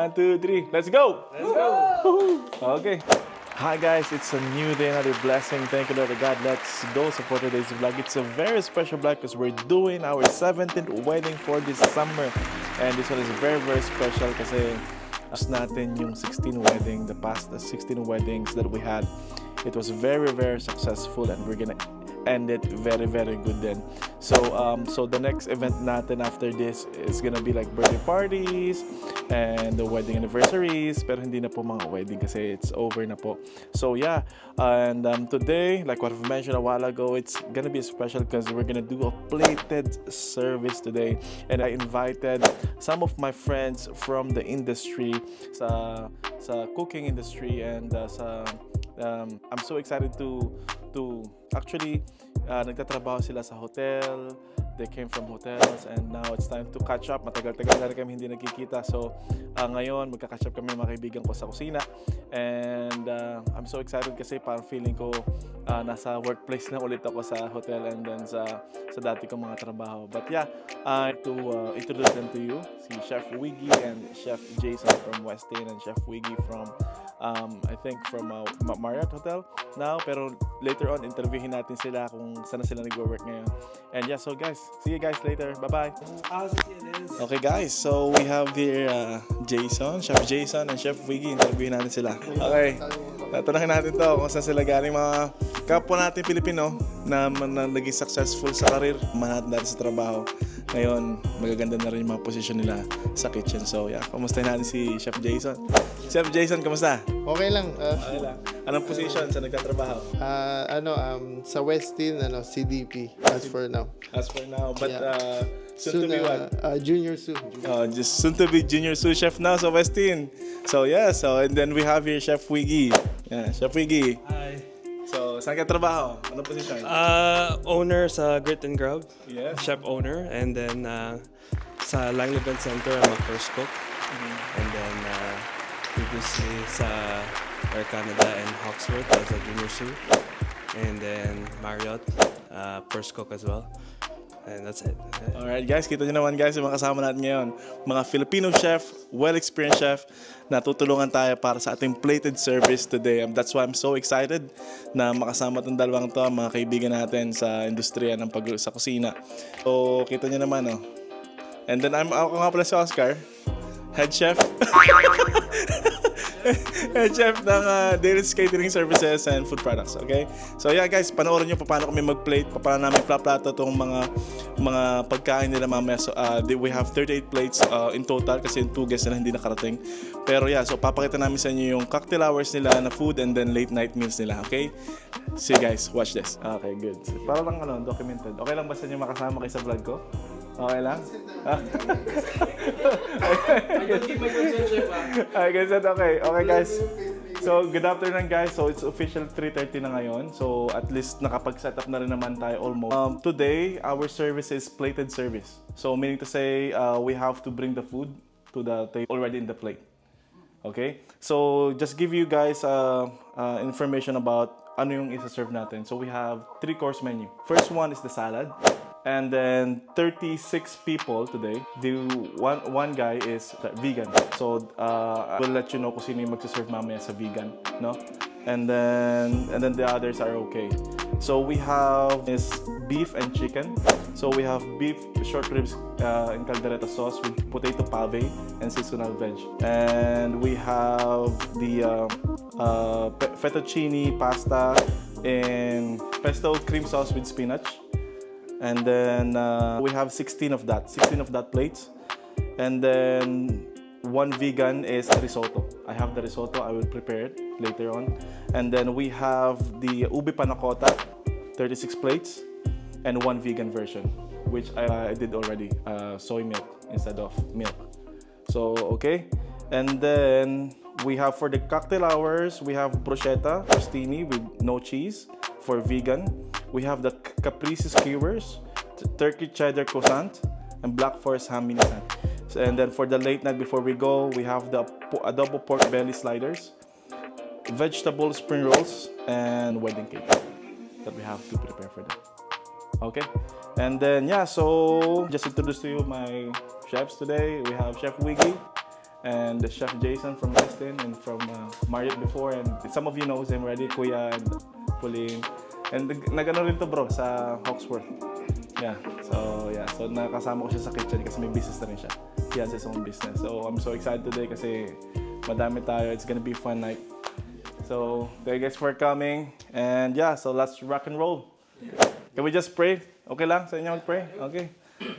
1, 2, 3. Let's go! Let's go! Okay. Hi guys, it's a new day, another blessing. Thank you Lord God. Let's go support today's vlog. It's a very special vlog because we're doing our 17th wedding for this summer. And this one is very, very special kasi as natin yung 16 wedding, the past 16 weddings that we had. It was very, very successful and we're gonna end it very, very good then. So the next event natin after this is gonna be like birthday parties and the wedding anniversaries, pero hindi na po mga wedding kasi it's over na po. So yeah, and today, like what I've mentioned a while ago, it's gonna be special because we're gonna do a plated service today, and I invited some of my friends from the industry, sa cooking industry, and I'm so excited to actually nagtatrabaho sila sa hotel. They came from hotels and now it's time to catch up. Matagal-tagal na rin kami hindi nagkikita. So ngayon magka-catch up kami mga kaibigan ko sa kusina. And I'm so excited kasi parang feeling ko nasa workplace na ulit ako sa hotel and then sa dati kong mga trabaho. But yeah, to introduce them to you, si Chef Wiggy and Chef Jason from Westin and Chef Wiggy from I think from Marriott Hotel now. Pero later on, interviewin natin sila kung saan sila nag-work ngayon. And yeah, so guys, see you guys later. Bye-bye. Okay guys, so we have here Jason, Chef Jason and Chef Wiggy. Interviewin natin sila. Okay, tatanungin natin to kung saan sila galing, mga kapwa natin Pilipino na naging successful sa career, manat natin sa trabaho. Ngayon, magaganda na rin yung mga position nila sa kitchen. So yeah, kamustahin natin si Chef Jason. Chef Jason, kamusta? Okay lang. Okay lang. Anong position sa nagtatrabaho? Sa Westin, CDP as for now. As for now, but Yeah. soon to be what? Junior soon. Just soon to be junior sous chef now sa Westin. So yeah, and then we have here Chef Wiggy. Yeah, Chef Wiggy. Hi. So, saan ka trabaho? Anong position? Owner sa Grit and Grub. Yes. Chef owner. And then sa Langley Event Center, I'm a first cook. And then previously sa Air Canada and Hawksworth as a junior sous. And then Marriott, first cook as well. And that's it. Alright guys, kita nyo naman guys yung mga kasama natin ngayon. Mga Filipino chef, well-experienced chef, na tutulungan tayo para sa ating plated service today. That's why I'm so excited na makasama itong dalawang to, mga kaibigan natin sa industriya ng sa kusina. So, kita nyo naman, oh. And then ako nga pala si Oscar, head chef. Head chef ng Dale's Catering Services and Food Products, okay? So yeah guys, panoorin nyo paano kami mag-plate, paano namin plato itong mga pagkain nila mamaya. So we have 38 plates in total kasi yung 2 guests nila hindi nakarating. Pero yeah, so papakita namin sa inyo yung cocktail hours nila na food and then late night meals nila, okay? See you guys, watch this. Okay, good. Para lang documented. Okay lang ba sa inyo makasama kayo sa vlog ko? Okay lang? Okay guys. So good afternoon guys. So it's official 3:30 na ngayon. So at least nakapag-set up na rin naman tayo almost. Today our service is plated service. So meaning to say we have to bring the food to the table already in the plate. Okay? So just give you guys information about ano yung isa-serve natin. So we have 3-course menu. First one is the salad. And then 36 people today. The one guy is vegan. So we'll let you know kung sino yung magsaserve mamaya sa vegan, no? And then the others are okay. So we have this beef and chicken. So we have beef short ribs in caldereta sauce with potato pave and seasonal veg. And we have the fettuccine pasta in pesto cream sauce with spinach. And then we have 16 of that plates. And then one vegan is risotto. I have the risotto, I will prepare it later on. And then we have the ube panna cotta, 36 plates, and one vegan version, which I did already, soy milk instead of milk. So, okay. And then we have for the cocktail hours, we have bruschetta, crostini with no cheese for vegan. We have the caprese skewers, turkey cheddar croissant, and black forest ham minisan. So, and then for the late night before we go, we have the adobo pork belly sliders, vegetable spring rolls, and wedding cake that we have to prepare for them. Okay, and then yeah, so just introduce to you my chefs today. We have Chef Wiggy and the Chef Jason from Westin and from Marriott before, and some of you knows him already, Kuya and Pauline. And nagano rin to bro sa Hawksworth. Yeah, so nakasama ko siya sa kitchen kasi may business na rin siya. He has his own business. So I'm so excited today kasi madami tayo. It's gonna be a fun night. So thank you guys for coming. And yeah, so let's rock and roll. Can we just pray? Okay lang sa inyo mag-pray? Okay.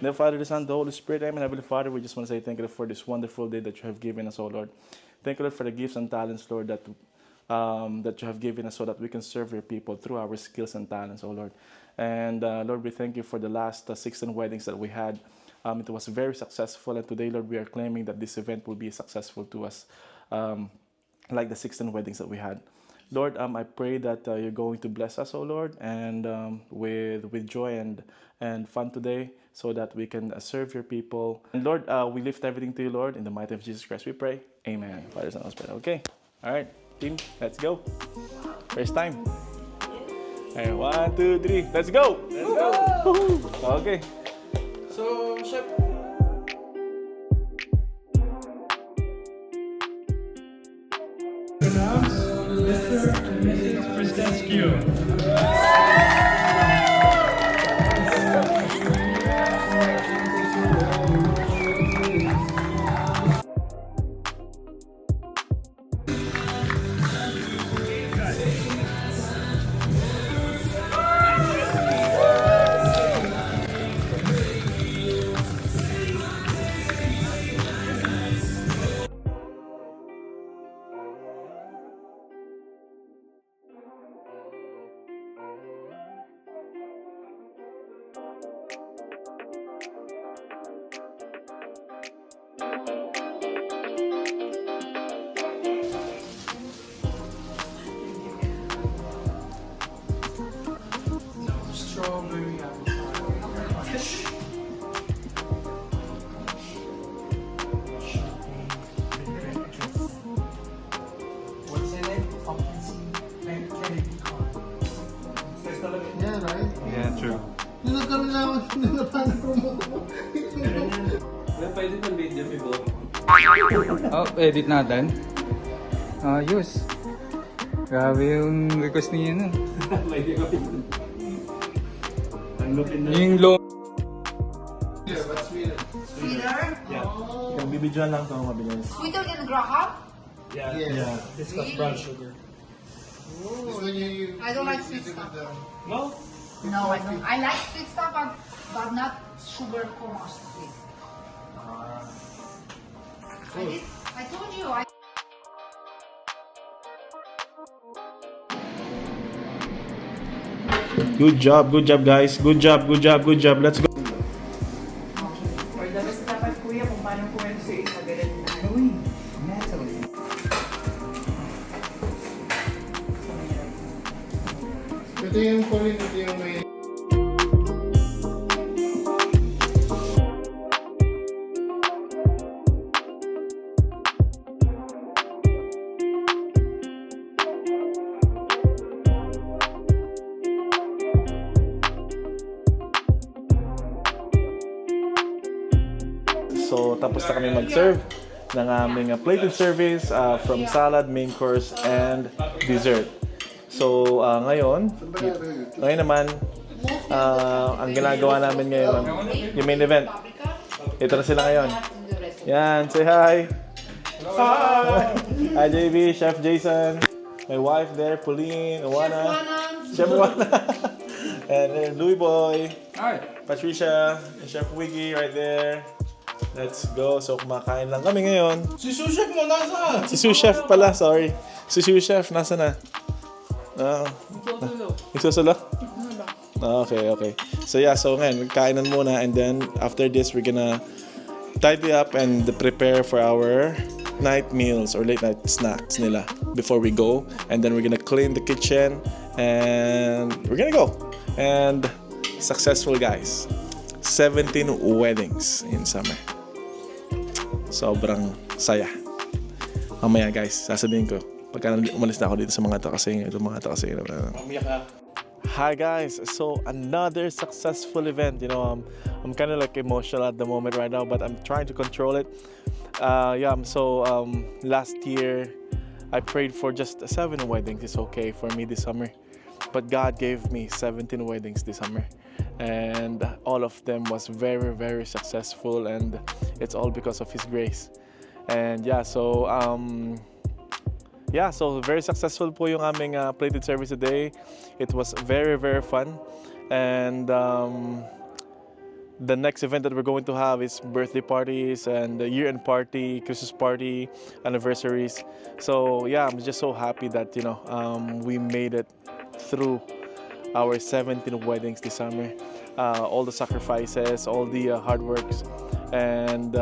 The Father, the Son, the Holy Spirit. Amen. Heavenly Father, we just want to say thank you for this wonderful day that you have given us, oh Lord. Thank you, Lord, for the gifts and talents, Lord, that you have given us so that we can serve your people through our skills and talents, oh Lord. And Lord, we thank you for the last 16 weddings that we had. It was very successful, and today, Lord, we are claiming that this event will be successful to us, like the 16 weddings that we had. Lord, I pray that you're going to bless us, oh Lord, and with joy and fun today, so that we can serve your people. And Lord, we lift everything to you, Lord, in the might of Jesus Christ we pray. Amen. Father, Son, Holy Spirit. Okay. All right, team, let's go. First time. All right, 1, 2, 3, let's go. Let's go. Okay. So, Chef, Mr. and Mrs. Fristescu. Strawberry fish. What's in it? Pumpkin seed. Kennedy corn. Yeah, right? Yeah, true. Yung nagkaroon na ako, hindi na paano promote mo. pwede pang video mi bo. Oh, edit natin. Ayos. Grabe yung request niya nun. Pwede ko. Ang lupin na. Yung low. Yeah, but sweeter. Sweeter? Yung bibidyoan lang ito, mabilis. Sweeter than Graham? Yeah. Yeah. This was brown sugar. This one you I don't like you sweet do stuff. with No? No, I don't. I like sweet stuff, but not sugar coma sweet. I told you. Good job, guys. Good job. Let's go. Or dapat dapat kuya kung paano po yan sa isa ganun na. Uy, nasa ulit. Ito yung Pauline, ito yung may... So, tapos na kami mag-serve ng aming plated service from salad, main course, and dessert. So, ngayon naman, ang ginagawa namin ngayon, yung main event. Ito na sila ngayon. Yan, say hi! Hi JB, Chef Jason, my wife there, Pauline, Owana, Chef Owana, and Louis Boy, Patricia, and Chef Wiggy right there. Let's go. So, kumakain lang kami ngayon. Si sous chef mo nasa? Si sous chef pala, sorry. Si sous chef, nasa na? Nagsusulo? Okay. So yeah, so ngayon, magkainan muna, and then after this, we're gonna tidy up and prepare for our night meals or late night snacks nila before we go. And then we're gonna clean the kitchen, and we're gonna go. And successful, guys. 17 weddings in summer. Sobrang saya. Mamaya, guys, sasabihin ko pagka umalis na ako dito sa mga to kasi Hi guys, so another successful event. You know, I'm kind of like emotional at the moment right now, but I'm trying to control it. Last year I prayed for just 7 weddings. It's okay for me this summer, but God gave me 17 weddings this summer, and all of them was very, very successful, and it's all because of His grace. And so very successful po yung aming plated service today. It was very, very fun, and the next event that we're going to have is birthday parties and the year-end party, Christmas party, anniversaries. So yeah, I'm just so happy that we made it through our 17 weddings this summer. All the sacrifices, all the hard works, and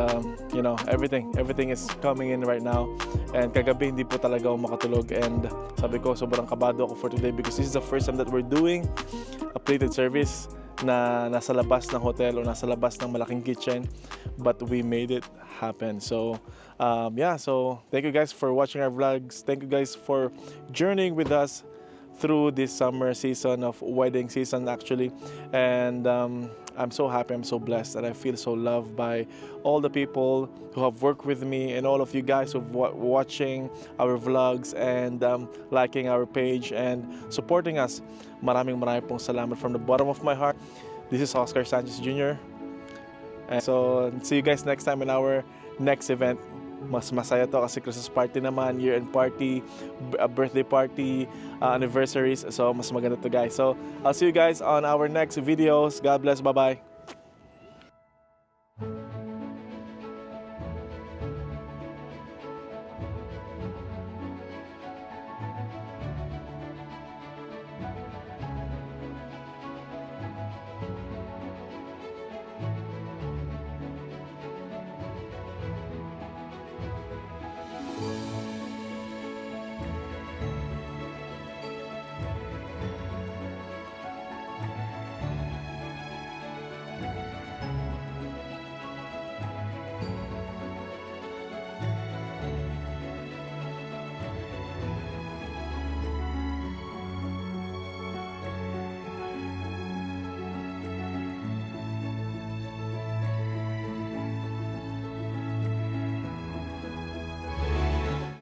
everything is coming in right now. And kagabi hindi po talaga ako makatulog, and sabi ko sobrang kabado ako for today because this is the first time that we're doing a plated service na nasa labas ng hotel o nasa labas ng malaking kitchen, but we made it happen. So so thank you guys for watching our vlogs. Thank you guys for journeying with us through this summer season of wedding season actually, and I'm so happy, I'm so blessed, and I feel so loved by all the people who have worked with me and all of you guys who are watching our vlogs and liking our page and supporting us. Maraming pong salamat from the bottom of my heart. This is Oscar Sanchez Jr. And so see you guys next time in our next event. Mas masaya to kasi Christmas party naman, year-end party, birthday party, anniversaries. So mas maganda to guys. So I'll see you guys on our next videos. God bless. Bye-bye.